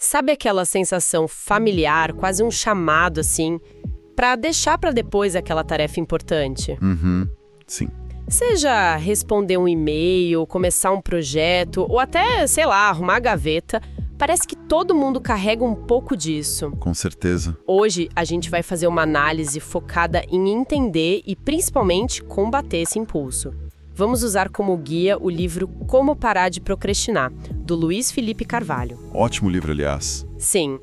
Sabe aquela sensação familiar, quase um chamado assim, para deixar para depois aquela tarefa importante? Uhum, sim. Seja responder um e-mail, começar um projeto, ou até, sei lá, arrumar a gaveta, parece que todo mundo carrega um pouco disso. Com certeza. Hoje, a gente vai fazer uma análise focada em entender e, principalmente, combater esse impulso. Vamos usar como guia o livro Como Parar de Procrastinar, do Luiz Felipe Carvalho. Ótimo livro, aliás. Sim.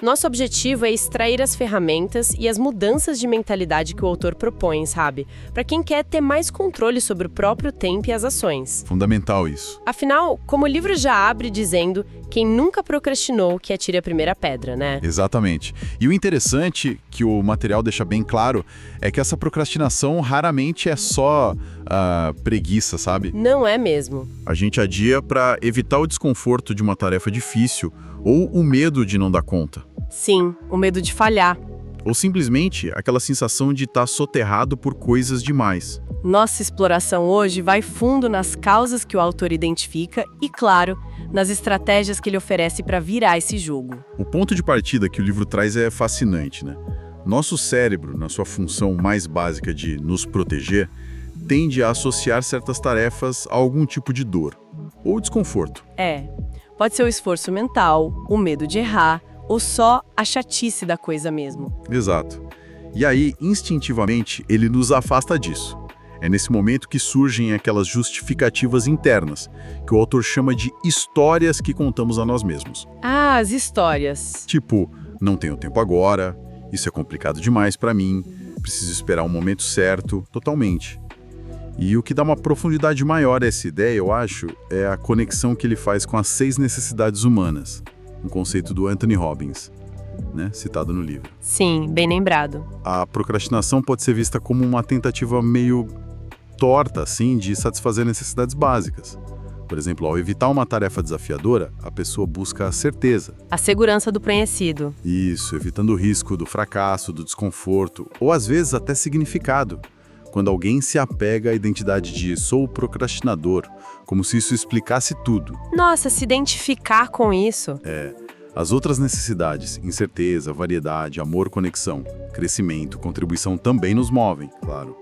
Nosso objetivo é extrair as ferramentas e as mudanças de mentalidade que o autor propõe, sabe? Para quem quer ter mais controle sobre o próprio tempo e as ações. Fundamental isso. Afinal, como o livro já abre dizendo, quem nunca procrastinou que atire a primeira pedra, né? Exatamente. E o interessante, que o material deixa bem claro, é que essa procrastinação raramente é só preguiça, sabe? Não é mesmo. A gente adia para evitar o desconforto de uma tarefa difícil ou o medo de não dar conta. Sim, o medo de falhar. Ou simplesmente aquela sensação de estar soterrado por coisas demais. Nossa exploração hoje vai fundo nas causas que o autor identifica e, claro, nas estratégias que ele oferece para virar esse jogo. O ponto de partida que o livro traz é fascinante, né? Nosso cérebro, na sua função mais básica de nos proteger, tende a associar certas tarefas a algum tipo de dor ou desconforto. Pode ser o esforço mental, o medo de errar, ou só a chatice da coisa mesmo. Exato. E aí, instintivamente, ele nos afasta disso. É nesse momento que surgem aquelas justificativas internas, que o autor chama de histórias que contamos a nós mesmos. Ah, as histórias. Tipo, não tenho tempo agora, isso é complicado demais pra mim, preciso esperar o momento certo, totalmente. E o que dá uma profundidade maior a essa ideia, eu acho, é a conexão que ele faz com as 6 necessidades humanas, um conceito do Anthony Robbins, né, citado no livro. Sim, bem lembrado. A procrastinação pode ser vista como uma tentativa meio torta, assim, de satisfazer necessidades básicas. Por exemplo, ao evitar uma tarefa desafiadora, a pessoa busca a certeza. A segurança do conhecido. Isso, evitando o risco do fracasso, do desconforto, ou às vezes até significado. Quando alguém se apega à identidade de sou procrastinador, como se isso explicasse tudo. Nossa, se identificar com isso. As outras necessidades, incerteza, variedade, amor, conexão, crescimento, contribuição também nos movem, claro.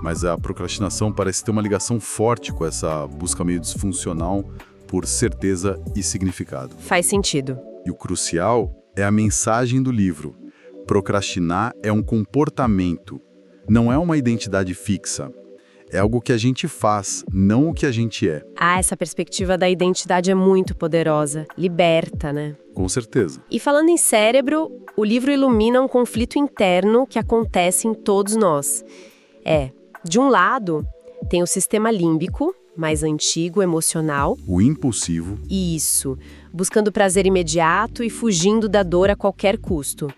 Mas a procrastinação parece ter uma ligação forte com essa busca meio disfuncional por certeza e significado. Faz sentido. E o crucial é a mensagem do livro. Procrastinar é um comportamento, não é uma identidade fixa. É algo que a gente faz, não o que a gente é. Ah, essa perspectiva da identidade é muito poderosa. Liberta, né? Com certeza. E falando em cérebro, o livro ilumina um conflito interno que acontece em todos nós. De um lado, tem o sistema límbico, mais antigo, emocional. O impulsivo. Isso, buscando prazer imediato e fugindo da dor a qualquer custo.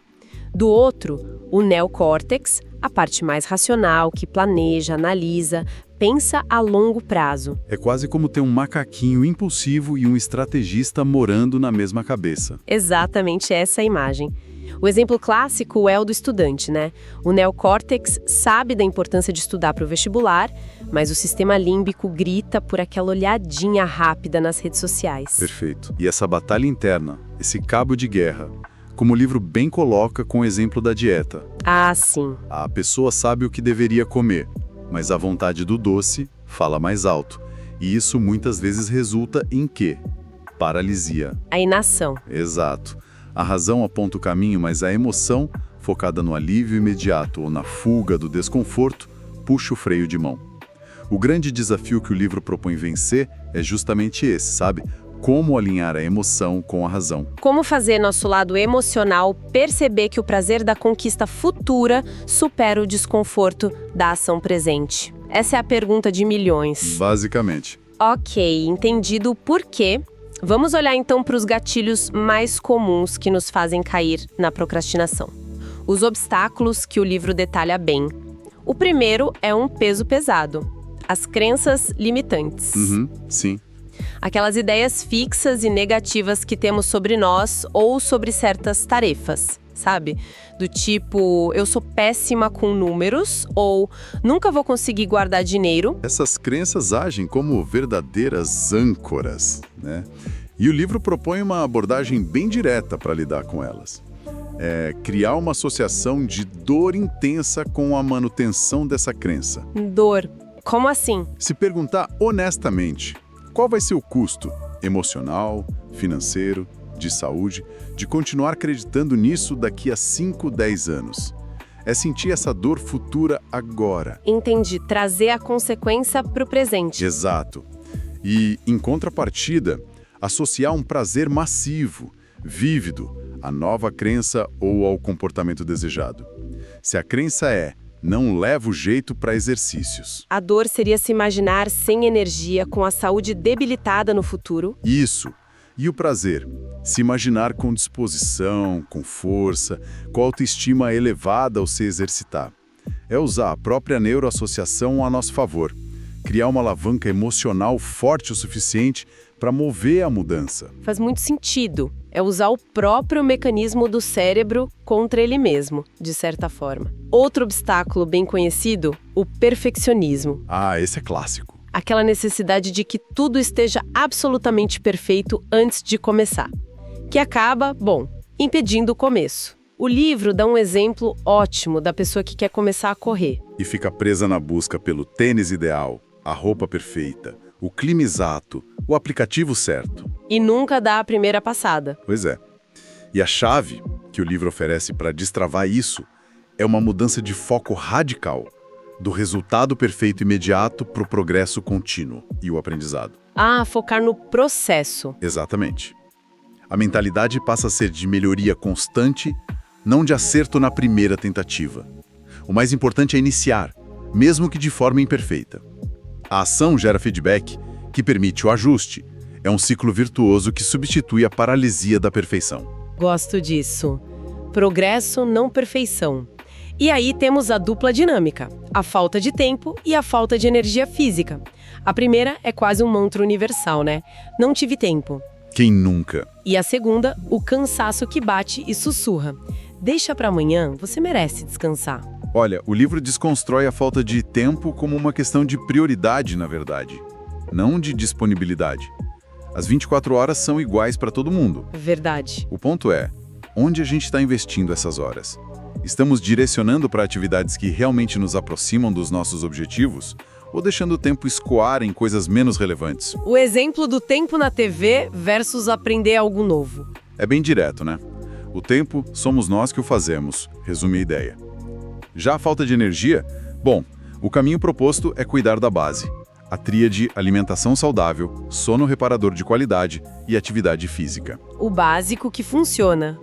Do outro, o neocórtex, a parte mais racional, que planeja, analisa, pensa a longo prazo. É quase como ter um macaquinho impulsivo e um estrategista morando na mesma cabeça. Exatamente essa é a imagem. O exemplo clássico é o do estudante, né? O neocórtex sabe da importância de estudar para o vestibular, mas o sistema límbico grita por aquela olhadinha rápida nas redes sociais. Perfeito. E essa batalha interna, esse cabo de guerra, como o livro bem coloca com o exemplo da dieta. Ah, sim. A pessoa sabe o que deveria comer, mas a vontade do doce fala mais alto. E isso muitas vezes resulta em quê? Paralisia. A inação. Exato. A razão aponta o caminho, mas a emoção, focada no alívio imediato ou na fuga do desconforto, puxa o freio de mão. O grande desafio que o livro propõe vencer é justamente esse, sabe? Como alinhar a emoção com a razão. Como fazer nosso lado emocional perceber que o prazer da conquista futura supera o desconforto da ação presente? Essa é a pergunta de milhões. Basicamente. Ok, entendido o porquê. Vamos olhar então para os gatilhos mais comuns que nos fazem cair na procrastinação. Os obstáculos que o livro detalha bem. O primeiro é um peso pesado. As crenças limitantes. Sim. Aquelas ideias fixas e negativas que temos sobre nós ou sobre certas tarefas, sabe? Do tipo, eu sou péssima com números ou nunca vou conseguir guardar dinheiro. Essas crenças agem como verdadeiras âncoras, né? E o livro propõe uma abordagem bem direta para lidar com elas. Criar uma associação de dor intensa com a manutenção dessa crença. Dor. Como assim? Se perguntar honestamente, qual vai ser o custo emocional, financeiro, de saúde, de continuar acreditando nisso daqui a 5, 10 anos? É sentir essa dor futura agora. Entendi. Trazer a consequência para o presente. Exato. E, em contrapartida, associar um prazer massivo, vívido, à nova crença ou ao comportamento desejado. Se a crença não levo jeito para exercícios. A dor seria se imaginar sem energia, com a saúde debilitada no futuro. Isso. E o prazer? Se imaginar com disposição, com força, com autoestima elevada ao se exercitar. É usar a própria neuroassociação a nosso favor. Criar uma alavanca emocional forte o suficiente para mover a mudança. Faz muito sentido. É usar o próprio mecanismo do cérebro contra ele mesmo, de certa forma. Outro obstáculo bem conhecido, o perfeccionismo. Ah, esse é clássico. Aquela necessidade de que tudo esteja absolutamente perfeito antes de começar. Que acaba, impedindo o começo. O livro dá um exemplo ótimo da pessoa que quer começar a correr. E fica presa na busca pelo tênis ideal, a roupa perfeita, o clima exato, o aplicativo certo. E nunca dá a primeira passada. Pois é. E a chave que o livro oferece para destravar isso é uma mudança de foco radical, do resultado perfeito imediato para o progresso contínuo e o aprendizado. Focar no processo. Exatamente. A mentalidade passa a ser de melhoria constante, não de acerto na primeira tentativa. O mais importante é iniciar, mesmo que de forma imperfeita. A ação gera feedback, que permite o ajuste. É um ciclo virtuoso que substitui a paralisia da perfeição. Gosto disso. Progresso, não perfeição. E aí temos a dupla dinâmica, a falta de tempo e a falta de energia física. A primeira é quase um mantra universal, né? Não tive tempo. Quem nunca? E a segunda, o cansaço que bate e sussurra. Deixa para amanhã, você merece descansar. Olha, o livro desconstrói a falta de tempo como uma questão de prioridade, na verdade, não de disponibilidade. As 24 horas são iguais para todo mundo. Verdade. O ponto é, onde a gente está investindo essas horas? Estamos direcionando para atividades que realmente nos aproximam dos nossos objetivos ou deixando o tempo escoar em coisas menos relevantes? O exemplo do tempo na TV versus aprender algo novo. É bem direto, né? O tempo, somos nós que o fazemos, resume a ideia. Já a falta de energia? O caminho proposto é cuidar da base. A tríade alimentação saudável, sono reparador de qualidade e atividade física. O básico que funciona.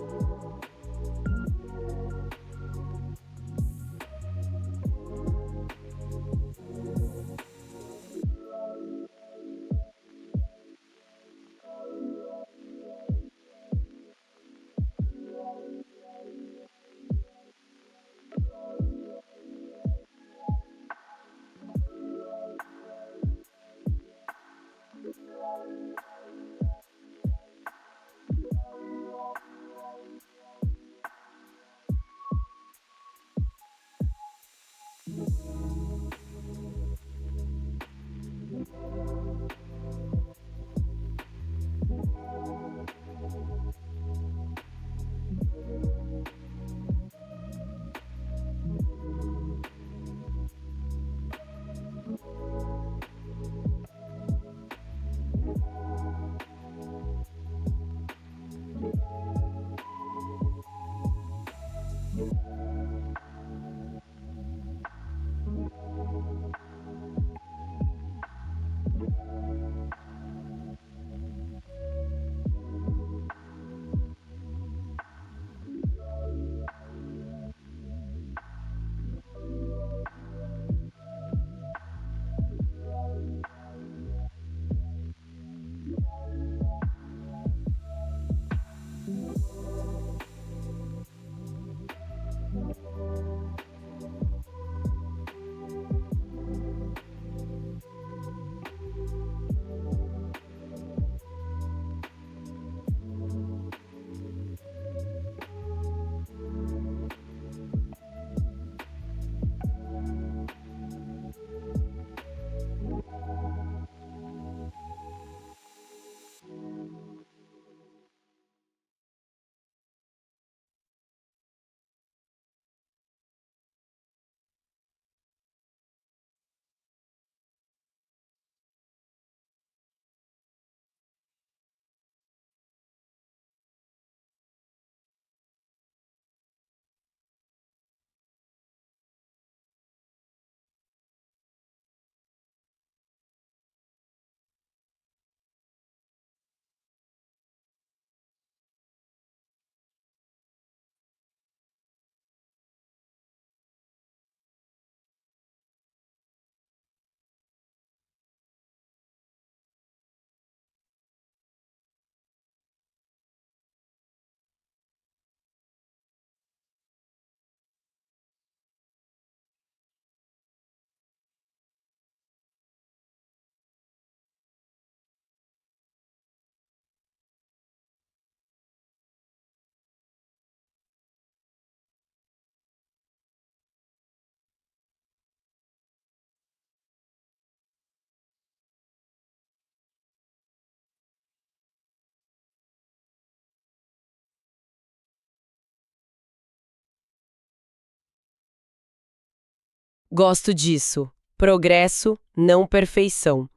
Gosto disso. Progresso, não perfeição.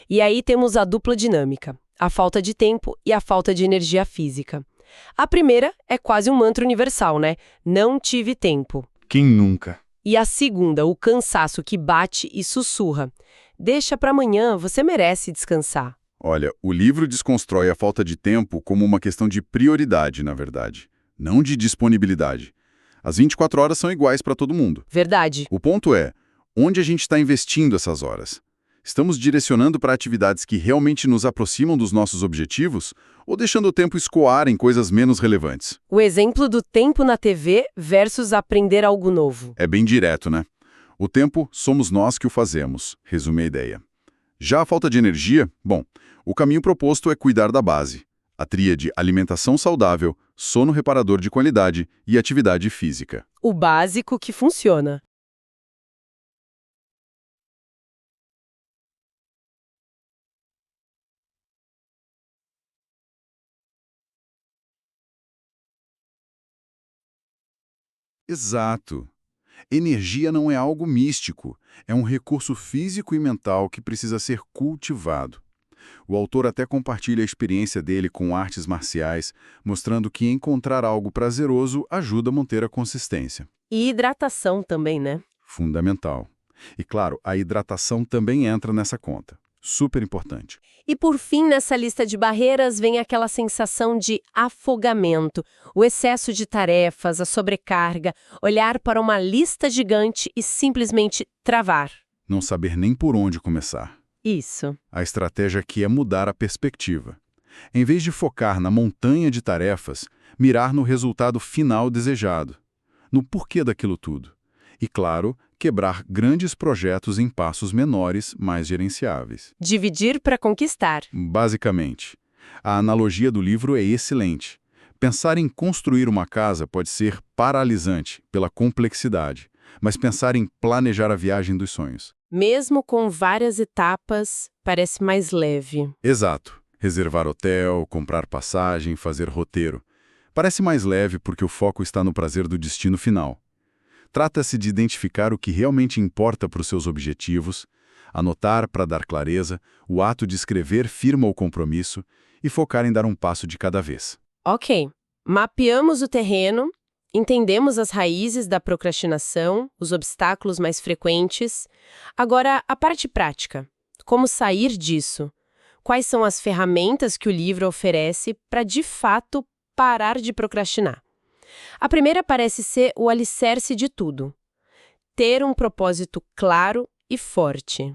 E aí temos a dupla dinâmica, a falta de tempo e a falta de energia física. A primeira é quase um mantra universal, né? Não tive tempo. Quem nunca? E a segunda, o cansaço que bate e sussurra. Deixa pra amanhã, você merece descansar. Olha, o livro desconstrói a falta de tempo como uma questão de prioridade, na verdade, não de disponibilidade. As 24 horas são iguais para todo mundo. Verdade. O ponto é, onde a gente está investindo essas horas? Estamos direcionando para atividades que realmente nos aproximam dos nossos objetivos ou deixando o tempo escoar em coisas menos relevantes? O exemplo do tempo na TV versus aprender algo novo. É bem direto, né? O tempo somos nós que o fazemos, resume a ideia. Já a falta de energia, bom, o caminho proposto é cuidar da base. A tríade alimentação saudável, sono reparador de qualidade e atividade física. O básico que funciona. Exato. Energia não é algo místico, é um recurso físico e mental que precisa ser cultivado. O autor até compartilha a experiência dele com artes marciais, mostrando que encontrar algo prazeroso ajuda a manter a consistência. E hidratação também, né? Fundamental. E claro, a hidratação também entra nessa conta. Super importante. E por fim, nessa lista de barreiras, vem aquela sensação de afogamento, o excesso de tarefas, a sobrecarga, olhar para uma lista gigante e simplesmente travar. Não saber nem por onde começar. Isso. A estratégia aqui é mudar a perspectiva. Em vez de focar na montanha de tarefas, mirar no resultado final desejado, no porquê daquilo tudo. E, claro, quebrar grandes projetos em passos menores, mais gerenciáveis. Dividir para conquistar. Basicamente, a analogia do livro é excelente. Pensar em construir uma casa pode ser paralisante pela complexidade, mas pensar em planejar a viagem dos sonhos. Mesmo com várias etapas, parece mais leve. Exato. Reservar hotel, comprar passagem, fazer roteiro. Parece mais leve porque o foco está no prazer do destino final. Trata-se de identificar o que realmente importa para os seus objetivos, anotar para dar clareza, o ato de escrever firma o compromisso e focar em dar um passo de cada vez. Ok, mapeamos o terreno, entendemos as raízes da procrastinação, os obstáculos mais frequentes. Agora, a parte prática. Como sair disso? Quais são as ferramentas que o livro oferece para, de fato, parar de procrastinar? A primeira parece ser o alicerce de tudo. Ter um propósito claro e forte.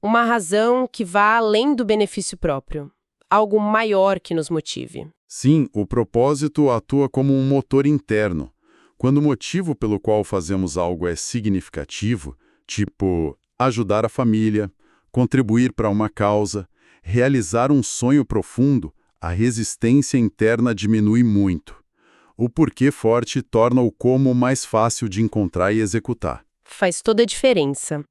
Uma razão que vá além do benefício próprio. Algo maior que nos motive. Sim, o propósito atua como um motor interno. Quando o motivo pelo qual fazemos algo é significativo, tipo ajudar a família, contribuir para uma causa, realizar um sonho profundo, a resistência interna diminui muito. O porquê forte torna o como mais fácil de encontrar e executar. Faz toda a diferença.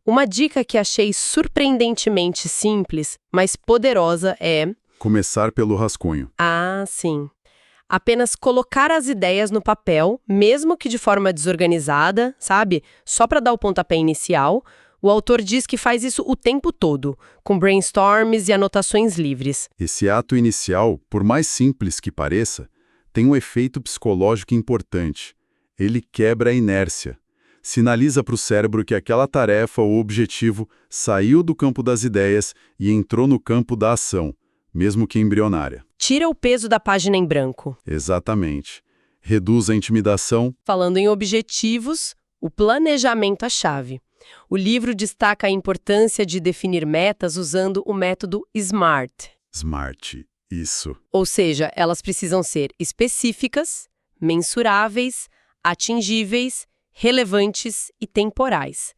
Uma dica que achei surpreendentemente simples, mas poderosa é... Começar pelo rascunho. Ah, sim. Apenas colocar as ideias no papel, mesmo que de forma desorganizada, sabe? Só para dar o pontapé inicial. O autor diz que faz isso o tempo todo, com brainstorms e anotações livres. Esse ato inicial, por mais simples que pareça, tem um efeito psicológico importante. Ele quebra a inércia. Sinaliza para o cérebro que aquela tarefa ou objetivo saiu do campo das ideias e entrou no campo da ação, mesmo que embrionária. Tira o peso da página em branco. Exatamente. Reduz a intimidação. Falando em objetivos, o planejamento é a chave. O livro destaca a importância de definir metas usando o método SMART. SMART. Isso. Ou seja, elas precisam ser específicas, mensuráveis, atingíveis, relevantes e temporais.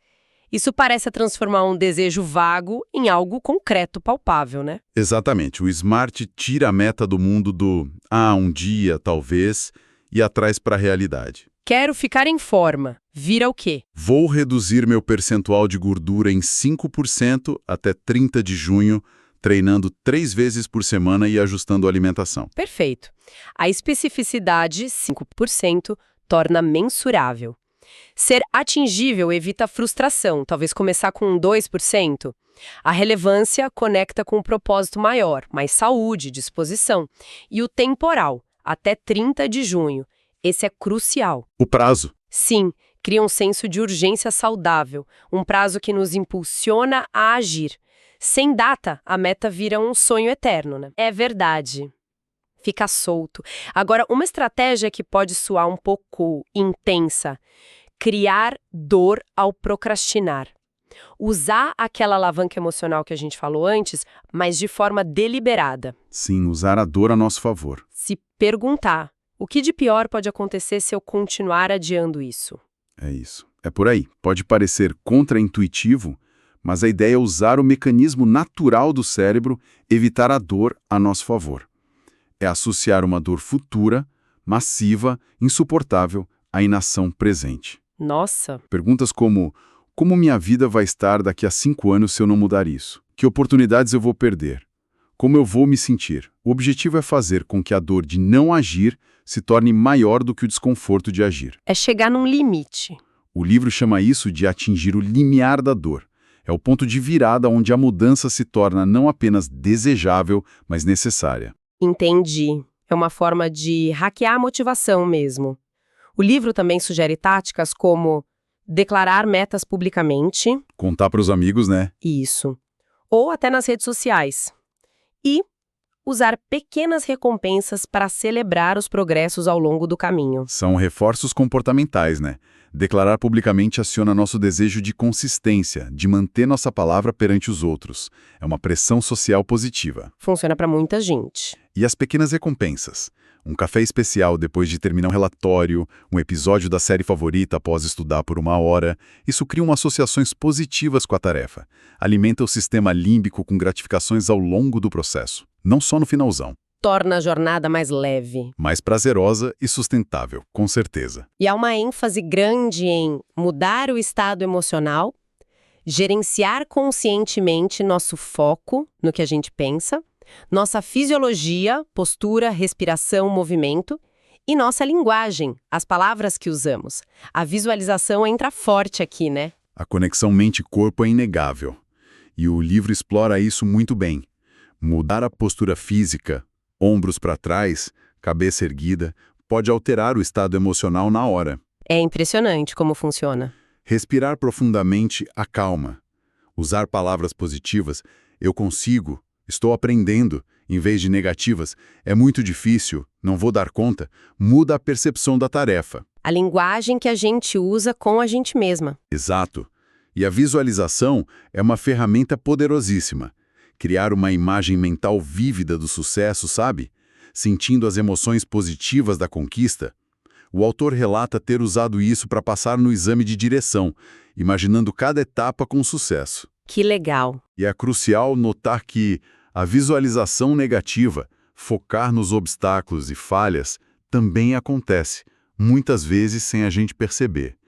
Isso parece transformar um desejo vago em algo concreto, palpável, né? Exatamente. O SMART tira a meta do mundo do um dia, talvez, e traz para a realidade. Quero ficar em forma. Vira o quê? Vou reduzir meu percentual de gordura em 5% até 30 de junho, treinando 3 vezes por semana e ajustando a alimentação. Perfeito. A especificidade, 5%, torna mensurável. Ser atingível evita a frustração, talvez começar com 2%. A relevância conecta com um propósito maior, mais saúde, disposição. E o temporal, até 30 de junho. Esse é crucial. O prazo. Sim, cria um senso de urgência saudável, um prazo que nos impulsiona a agir. Sem data, a meta vira um sonho eterno, né? É verdade. Fica solto. Agora, uma estratégia que pode soar um pouco intensa: criar dor ao procrastinar. Usar aquela alavanca emocional que a gente falou antes, mas de forma deliberada. Sim, usar a dor a nosso favor. Se perguntar, o que de pior pode acontecer se eu continuar adiando isso? É isso. É por aí. Pode parecer contraintuitivo, mas a ideia é usar o mecanismo natural do cérebro, evitar a dor a nosso favor. É associar uma dor futura, massiva, insuportável, à inação presente. Nossa! Perguntas como minha vida vai estar daqui a 5 anos se eu não mudar isso? Que oportunidades eu vou perder? Como eu vou me sentir? O objetivo é fazer com que a dor de não agir se torne maior do que o desconforto de agir. É chegar num limite. O livro chama isso de atingir o limiar da dor. É o ponto de virada onde a mudança se torna não apenas desejável, mas necessária. Entendi. É uma forma de hackear a motivação mesmo. O livro também sugere táticas como declarar metas publicamente. Contar para os amigos, né? Isso. Ou até nas redes sociais. E usar pequenas recompensas para celebrar os progressos ao longo do caminho. São reforços comportamentais, né? Declarar publicamente aciona nosso desejo de consistência, de manter nossa palavra perante os outros. É uma pressão social positiva. Funciona para muita gente. E as pequenas recompensas? Um café especial depois de terminar um relatório, um episódio da série favorita após estudar por 1 hora, isso cria associações positivas com a tarefa. Alimenta o sistema límbico com gratificações ao longo do processo, não só no finalzão. Torna a jornada mais leve. Mais prazerosa e sustentável, com certeza. E há uma ênfase grande em mudar o estado emocional, gerenciar conscientemente nosso foco no que a gente pensa, nossa fisiologia, postura, respiração, movimento e nossa linguagem, as palavras que usamos. A visualização entra forte aqui, né? A conexão mente-corpo é inegável. E o livro explora isso muito bem. Mudar a postura física, ombros para trás, cabeça erguida, pode alterar o estado emocional na hora. É impressionante como funciona. Respirar profundamente acalma. Usar palavras positivas, eu consigo, estou aprendendo, em vez de negativas, é muito difícil, não vou dar conta, muda a percepção da tarefa. A linguagem que a gente usa com a gente mesma. Exato. E a visualização é uma ferramenta poderosíssima. Criar uma imagem mental vívida do sucesso, sabe? Sentindo as emoções positivas da conquista. O autor relata ter usado isso para passar no exame de direção, imaginando cada etapa com sucesso. Que legal! E é crucial notar que a visualização negativa, focar nos obstáculos e falhas, também acontece, muitas vezes sem a gente perceber.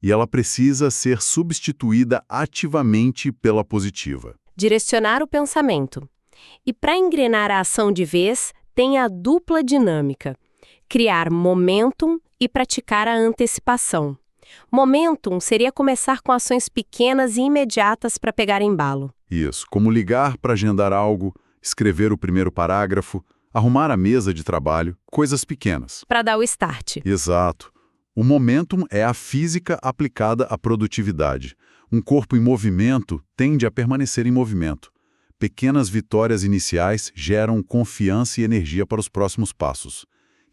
E ela precisa ser substituída ativamente pela positiva. Direcionar o pensamento. E para engrenar a ação de vez, tem a dupla dinâmica: criar momentum e praticar a antecipação. Momentum seria começar com ações pequenas e imediatas para pegar embalo. Isso, como ligar para agendar algo, escrever o primeiro parágrafo, arrumar a mesa de trabalho, coisas pequenas. Para dar o start. Exato. O momentum é a física aplicada à produtividade. Um corpo em movimento tende a permanecer em movimento. Pequenas vitórias iniciais geram confiança e energia para os próximos passos.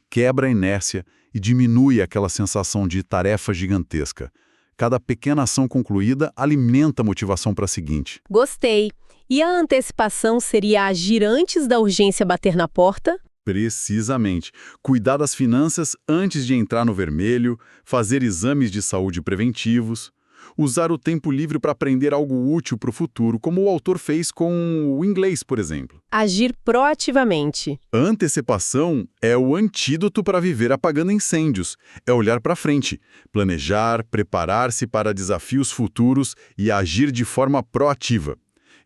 Quebra a inércia e diminui aquela sensação de tarefa gigantesca. Cada pequena ação concluída alimenta a motivação para a seguinte. Gostei. E a antecipação seria agir antes da urgência bater na porta? Precisamente. Cuidar das finanças antes de entrar no vermelho, fazer exames de saúde preventivos, usar o tempo livre para aprender algo útil para o futuro, como o autor fez com o inglês, por exemplo. Agir proativamente. A antecipação é o antídoto para viver apagando incêndios. É olhar para frente, planejar, preparar-se para desafios futuros e agir de forma proativa.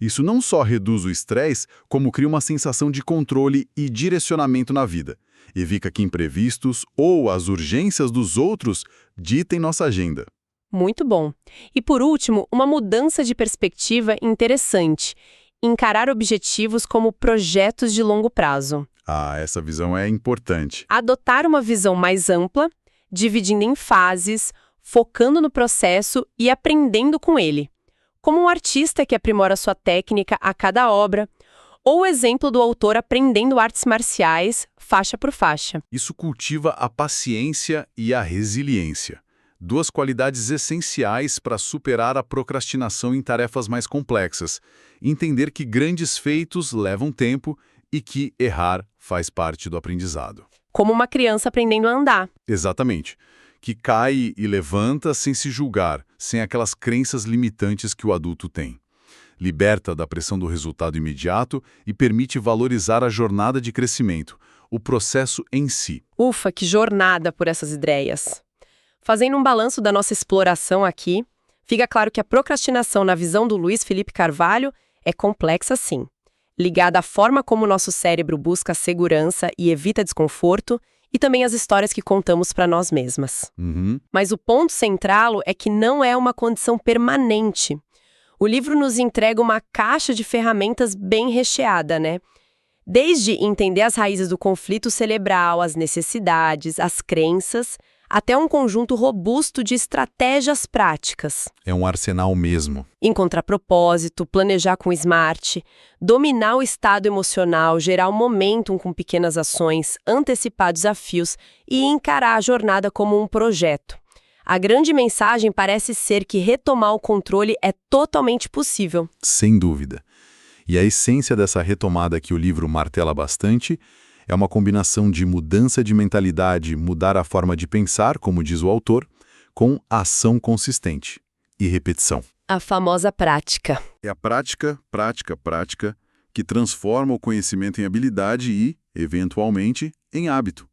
Isso não só reduz o estresse, como cria uma sensação de controle e direcionamento na vida. Evita que imprevistos ou as urgências dos outros ditem nossa agenda. Muito bom. E por último, uma mudança de perspectiva interessante. Encarar objetivos como projetos de longo prazo. Ah, essa visão é importante. Adotar uma visão mais ampla, dividindo em fases, focando no processo e aprendendo com ele. Como um artista que aprimora sua técnica a cada obra, ou o exemplo do autor aprendendo artes marciais, faixa por faixa. Isso cultiva a paciência e a resiliência. Duas qualidades essenciais para superar a procrastinação em tarefas mais complexas. Entender que grandes feitos levam tempo e que errar faz parte do aprendizado. Como uma criança aprendendo a andar. Exatamente. Que cai e levanta sem se julgar, sem aquelas crenças limitantes que o adulto tem. Liberta da pressão do resultado imediato e permite valorizar a jornada de crescimento, o processo em si. Ufa, que jornada por essas ideias! Fazendo um balanço da nossa exploração aqui, fica claro que a procrastinação na visão do Luiz Felipe Carvalho é complexa sim, ligada à forma como o nosso cérebro busca segurança e evita desconforto, e também as histórias que contamos para nós mesmas. Mas o ponto central é que não é uma condição permanente. O livro nos entrega uma caixa de ferramentas bem recheada, né? Desde entender as raízes do conflito cerebral, as necessidades, as crenças, até um conjunto robusto de estratégias práticas. É um arsenal mesmo. Encontrar propósito, planejar com smart, dominar o estado emocional, gerar um momentum com pequenas ações, antecipar desafios e encarar a jornada como um projeto. A grande mensagem parece ser que retomar o controle é totalmente possível. Sem dúvida. E a essência dessa retomada que o livro martela bastante é uma combinação de mudança de mentalidade, mudar a forma de pensar, como diz o autor, com ação consistente e repetição. A famosa prática. É a prática, que transforma o conhecimento em habilidade e, eventualmente, em hábito.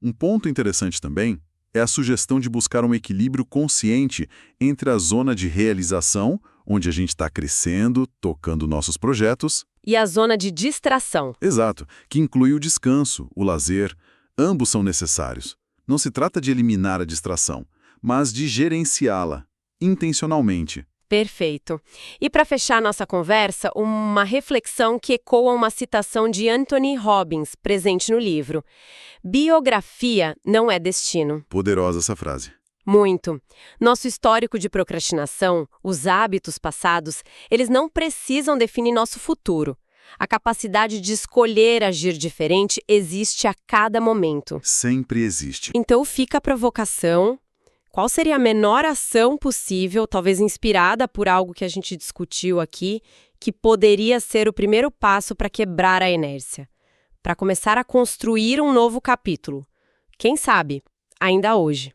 Um ponto interessante também é a sugestão de buscar um equilíbrio consciente entre a zona de realização, onde a gente está crescendo, tocando nossos projetos, e a zona de distração. Exato, que inclui o descanso, o lazer. Ambos são necessários. Não se trata de eliminar a distração, mas de gerenciá-la, intencionalmente. Perfeito. E para fechar nossa conversa, uma reflexão que ecoa uma citação de Anthony Robbins, presente no livro. Biografia não é destino. Poderosa essa frase. Muito. Nosso histórico de procrastinação, os hábitos passados, eles não precisam definir nosso futuro. A capacidade de escolher agir diferente existe a cada momento. Sempre existe. Então fica a provocação. Qual seria a menor ação possível, talvez inspirada por algo que a gente discutiu aqui, que poderia ser o primeiro passo para quebrar a inércia? Para começar a construir um novo capítulo. Quem sabe, ainda hoje.